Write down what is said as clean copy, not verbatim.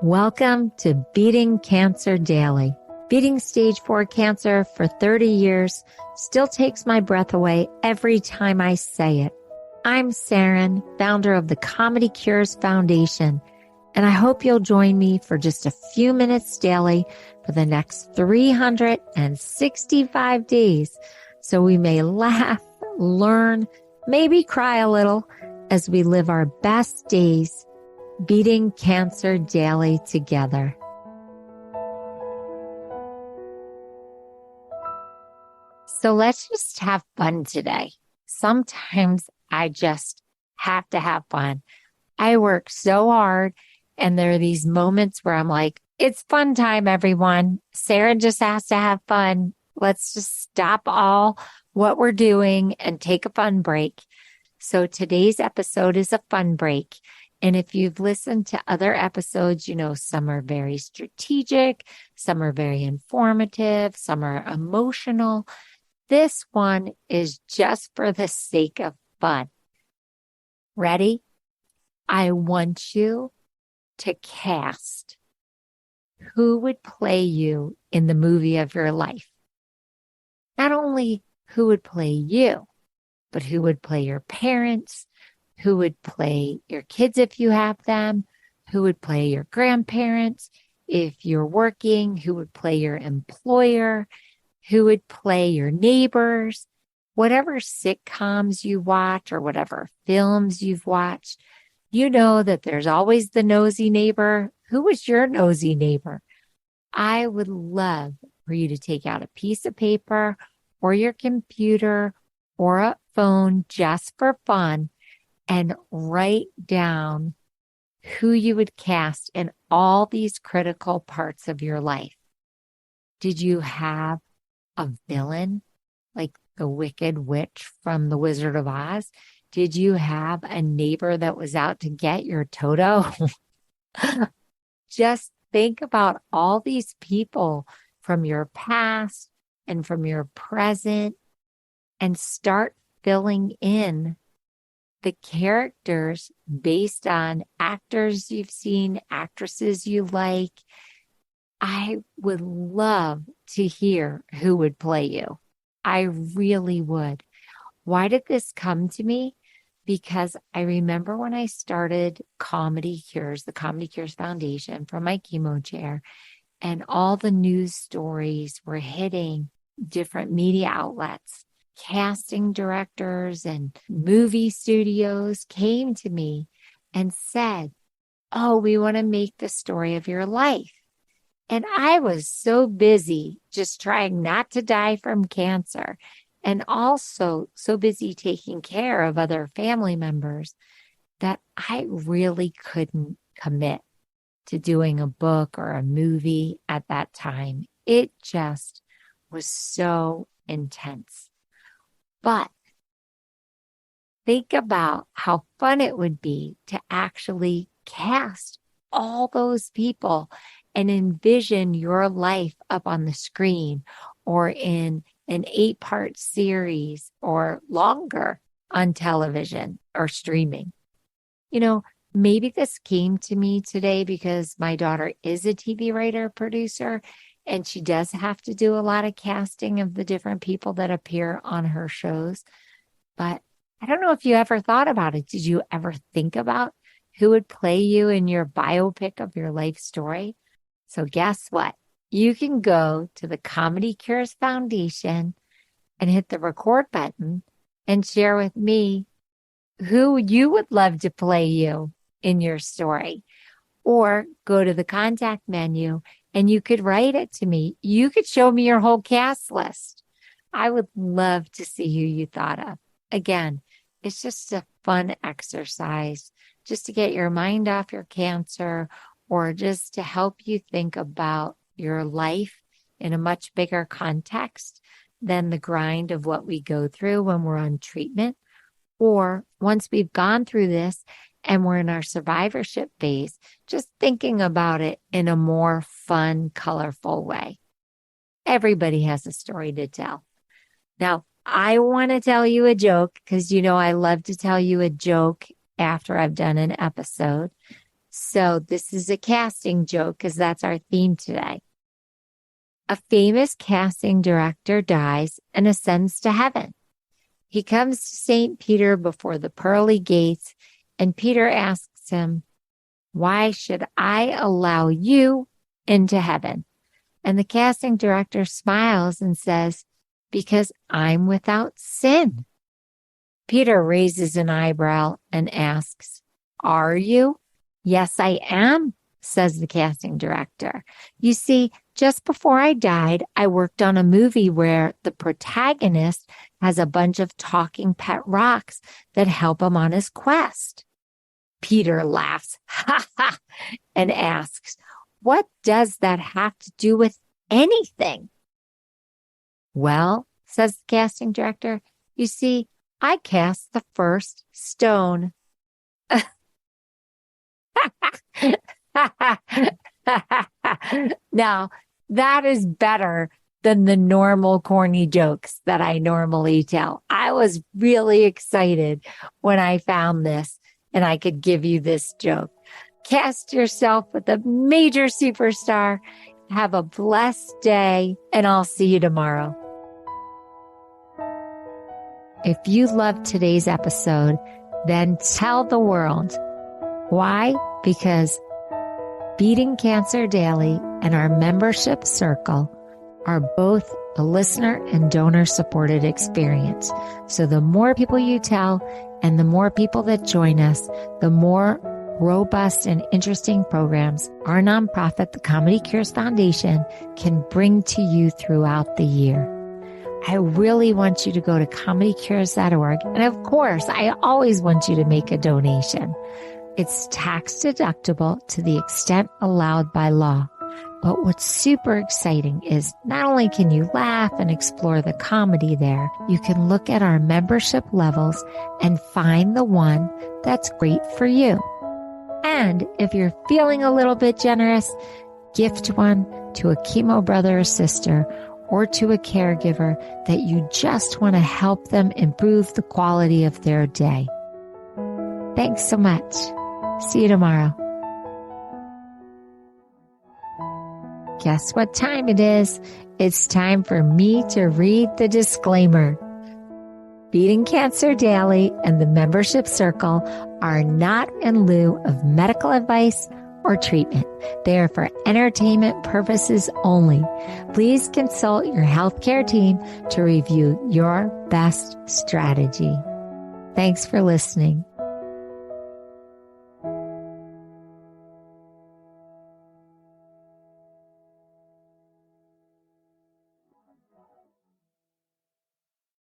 Welcome to Beating Cancer Daily. Beating stage 4 cancer for 30 years still takes my breath away every time I say it. I'm Saranne, founder of the Comedy Cures Foundation, and I hope you'll join me for just a few minutes daily for the next 365 days so we may laugh, learn, maybe cry a little as we live our best days beating cancer daily together. So let's just have fun today. Sometimes I just have to have fun. I work so hard, and there are these moments where I'm like, it's fun time, everyone. Sarah just has to have fun. Let's just stop all what we're doing and take a fun break. So today's episode is a fun break. And if you've listened to other episodes, you know, some are very strategic, some are very informative, some are emotional. This one is just for the sake of fun. Ready? I want you to cast who would play you in the movie of your life. Not only who would play you, but who would play your parents, who would play your kids if you have them, who would play your grandparents, if you're working, who would play your employer, who would play your neighbors, whatever sitcoms you watch or whatever films you've watched. You know that there's always the nosy neighbor. Who was your nosy neighbor? I would love for you to take out a piece of paper or your computer or a phone just for fun and write down who you would cast in all these critical parts of your life. Did you have a villain like the Wicked Witch from The Wizard of Oz? Did you have a neighbor that was out to get your Toto? Just think about all these people from your past and from your present and start filling in the characters based on actors you've seen, actresses you like. I would love to hear who would play you. I really would. Why did this come to me? Because I remember when I started Comedy Cures, the Comedy Cures Foundation, from my chemo chair, and all the news stories were hitting different media outlets. Casting directors and movie studios came to me and said, oh, we want to make the story of your life. And I was so busy just trying not to die from cancer and also so busy taking care of other family members that I really couldn't commit to doing a book or a movie at that time. It just was so intense. But think about how fun it would be to actually cast all those people and envision your life up on the screen or in an 8-part series or longer on television or streaming. You know, maybe this came to me today because my daughter is a TV writer, producer, and she does have to do a lot of casting of the different people that appear on her shows. But I don't know if you ever thought about it. Did you ever think about who would play you in your biopic of your life story? So guess what? You can go to the Comedy Cures Foundation and hit the record button and share with me who you would love to play you in your story. Or go to the contact menu and you could write it to me. You could show me your whole cast list. I would love to see who you thought of. Again, it's just a fun exercise just to get your mind off your cancer or just to help you think about your life in a much bigger context than the grind of what we go through when we're on treatment. Or once we've gone through this and we're in our survivorship phase, just thinking about it in a more fun, colorful way. Everybody has a story to tell. Now, I want to tell you a joke because, you know, I love to tell you a joke after I've done an episode. So this is a casting joke because that's our theme today. A famous casting director dies and ascends to heaven. He comes to St. Peter before the pearly gates, and Peter asks him, "Why should I allow you into heaven?" And the casting director smiles and says, "Because I'm without sin." Peter raises an eyebrow and asks, "Are you?" "Yes, I am," says the casting director. "You see, just before I died, I worked on a movie where the protagonist has a bunch of talking pet rocks that help him on his quest." Peter laughs, ha ha, and asks, "What does that have to do with anything?" "Well," says the casting director, "you see, I cast the first stone." Now, that is better than the normal corny jokes that I normally tell. I was really excited when I found this and I could give you this joke. Cast yourself with a major superstar. Have a blessed day, and I'll see you tomorrow. If you loved today's episode, then tell the world. Why? Because Beating Cancer Daily and our membership circle are both a listener and donor supported experience. So the more people you tell and the more people that join us, the more robust and interesting programs our nonprofit, the Comedy Cures Foundation, can bring to you throughout the year. I really want you to go to comedycures.org. And of course, I always want you to make a donation. It's tax deductible to the extent allowed by law. But what's super exciting is not only can you laugh and explore the comedy there, you can look at our membership levels and find the one that's great for you. And if you're feeling a little bit generous, gift one to a chemo brother or sister or to a caregiver that you just want to help them improve the quality of their day. Thanks so much. See you tomorrow. Guess what time it is? It's time for me to read the disclaimer. Beating Cancer Daily and the membership circle are not in lieu of medical advice or treatment. They are for entertainment purposes only. Please consult your healthcare team to review your best strategy. Thanks for listening.